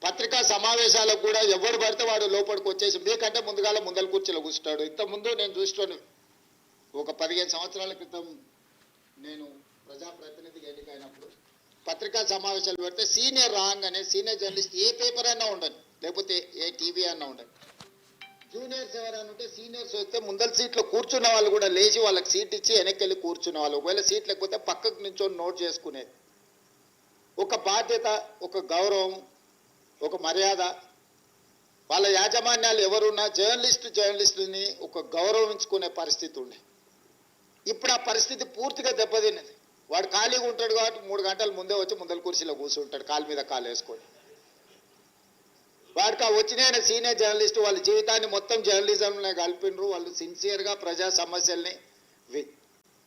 పత్రికా సమావేశాలకు కూడా ఎవరు పడితే వాడు లోపలికి వచ్చేసి మీకంటే ముందల కుర్చీలో కూర్చుంటాడు. ఇంతకుముందు నేను చూస్తాను, ఒక 15 సంవత్సరాల క్రితం నేను ప్రజాప్రతినిధిగా ఎన్నికైనప్పుడు పత్రికా సమావేశాలు పెడితే సీనియర్ రాగానే సీనియర్ జర్నలిస్ట్ ఏ పేపర్ అయినా ఉండదు, లేకపోతే ఏ టీవీ అయినా ఉండదు. జూనియర్స్ ఎవరైనా ఉంటే సీనియర్స్ వస్తే ముందల సీట్లో కూర్చున్న వాళ్ళు కూడా లేచి వాళ్ళకి సీట్ ఇచ్చి వెనక్కి వెళ్ళి కూర్చునే వాళ్ళు. ఒకవేళ సీట్ లేకపోతే పక్కకు నుంచొని నోట్ చేసుకునేది. ఒక బాధ్యత, ఒక గౌరవం, ఒక మర్యాద. వాళ్ళ యాజమాన్యాలు ఎవరున్నా జర్నలిస్టుని ఒక గౌరవించుకునే పరిస్థితి ఉండే. ఇప్పుడు ఆ పరిస్థితి పూర్తిగా దెబ్బతిన్నది. వాడు ఖాళీగా ఉంటాడు కాబట్టి 3 గంటల ముందే వచ్చి ముందల కుర్చీలో కూర్చుంటాడు, కాలు మీద కాలు వేసుకొని. వాడికి ఆ వచ్చిన సీనియర్ జర్నలిస్టు వాళ్ళ జీవితాన్ని మొత్తం జర్నలిజంలో కలిపినరు. వాళ్ళు సిన్సియర్గా ప్రజా సమస్యల్ని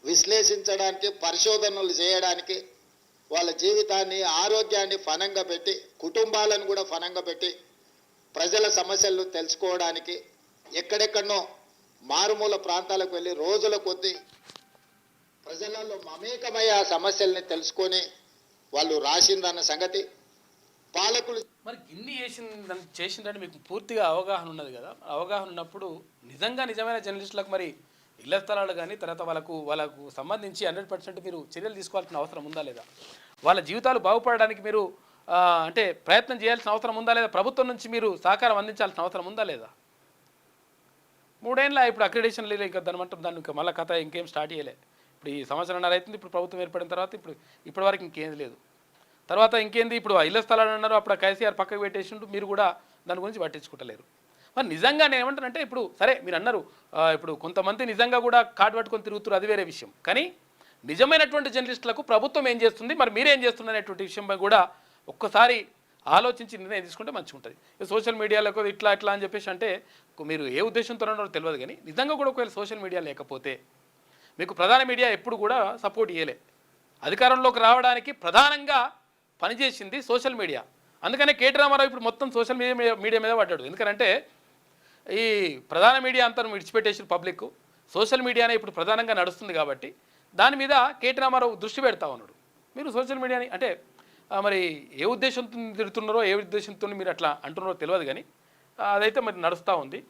విశ్లేషించడానికి, పరిశోధనలు చేయడానికి, వాళ్ళ జీవితాన్ని, ఆరోగ్యాన్ని ఫనంగా పెట్టి, కుటుంబాలను కూడా ఫనంగా పెట్టి ప్రజల సమస్యలను తెలుసుకోవడానికి ఎక్కడెక్కడనో మారుమూల ప్రాంతాలకు వెళ్ళి రోజుల కొద్దీ ప్రజలలో మమేకమై ఆ సమస్యల్ని తెలుసుకొని వాళ్ళు రాసిందన్న సంగతి పాలకులు. మరి ఇన్ని చేసిందంటే మీకు పూర్తిగా అవగాహన ఉన్నది కదా. అవగాహన ఉన్నప్పుడు నిజమైన జర్నలిస్టులకు మరి ఇళ్ల స్థలాలు కానీ తర్వాత వాళ్ళకు సంబంధించి 100% మీరు చర్యలు తీసుకోవాల్సిన అవసరం ఉందా లేదా? వాళ్ళ జీవితాలు బాగుపడడానికి మీరు అంటే ప్రయత్నం చేయాల్సిన అవసరం ఉందా లేదా? ప్రభుత్వం నుంచి మీరు సహకారం అందించాల్సిన అవసరం ఉందా లేదా? 3 ఏళ్ళ ఇప్పుడు అక్రిడేషన్ లేదు, ఇంకా దానికి మళ్ళీ కథ ఇంకేం స్టార్ట్ చేయలే. ఇప్పుడు ఈ సంవత్సరంన్నర అవుతుంది ఇప్పుడు ప్రభుత్వం ఏర్పడిన తర్వాత. ఇప్పటి వరకు ఇంకేం లేదు. తర్వాత ఇంకేంది, ఇప్పుడు ఇళ్ల స్థలాలు అన్నారు, అప్పుడు కేసీఆర్ పక్కకు పెట్టేసిండు, మీరు కూడా దాని గురించి పట్టించుకుంటలేరు. మరి నిజంగా నేను ఏమంటానంటే, ఇప్పుడు సరే మీరు అన్నారు, ఇప్పుడు కొంతమంది నిజంగా కూడా కార్డు పట్టుకొని తిరుగుతారు, అది వేరే విషయం. కానీ నిజమైనటువంటి జర్నలిస్టులకు ప్రభుత్వం ఏం చేస్తుంది, మరి మీరేం చేస్తున్నటువంటి విషయంపై కూడా ఒక్కసారి ఆలోచించి నిర్ణయం తీసుకుంటే మంచిగా ఉంటుంది. సోషల్ మీడియాలో ఇట్లా అని చెప్పేసి అంటే మీరు ఏ ఉద్దేశంతో ఉన్నారో తెలియదు. కానీ నిజంగా కూడా ఒకవేళ సోషల్ మీడియా లేకపోతే మీకు ప్రధాన మీడియా ఎప్పుడు కూడా సపోర్ట్ ఇవ్వలే. అధికారంలోకి రావడానికి ప్రధానంగా పనిచేసింది సోషల్ మీడియా. అందుకనే కేటీ రామారావు ఇప్పుడు మొత్తం సోషల్ మీడియా మీద పడ్డాడు. ఎందుకంటే ఈ ప్రధాన మీడియా అంతా విడిచిపెట్టేసి పబ్లిక్ సోషల్ మీడియానే ఇప్పుడు ప్రధానంగా నడుస్తుంది కాబట్టి దాని మీద కేటీ రామారావు దృష్టి పెడతా ఉన్నాడు. మీరు సోషల్ మీడియాని అంటే మరి ఏ ఉద్దేశంతో తిరుగుతున్నారో, ఏ ఉద్దేశంతో మీరు అట్లా అంటున్నారో తెలియదు. కానీ అదైతే మరి నడుస్తూ ఉంది.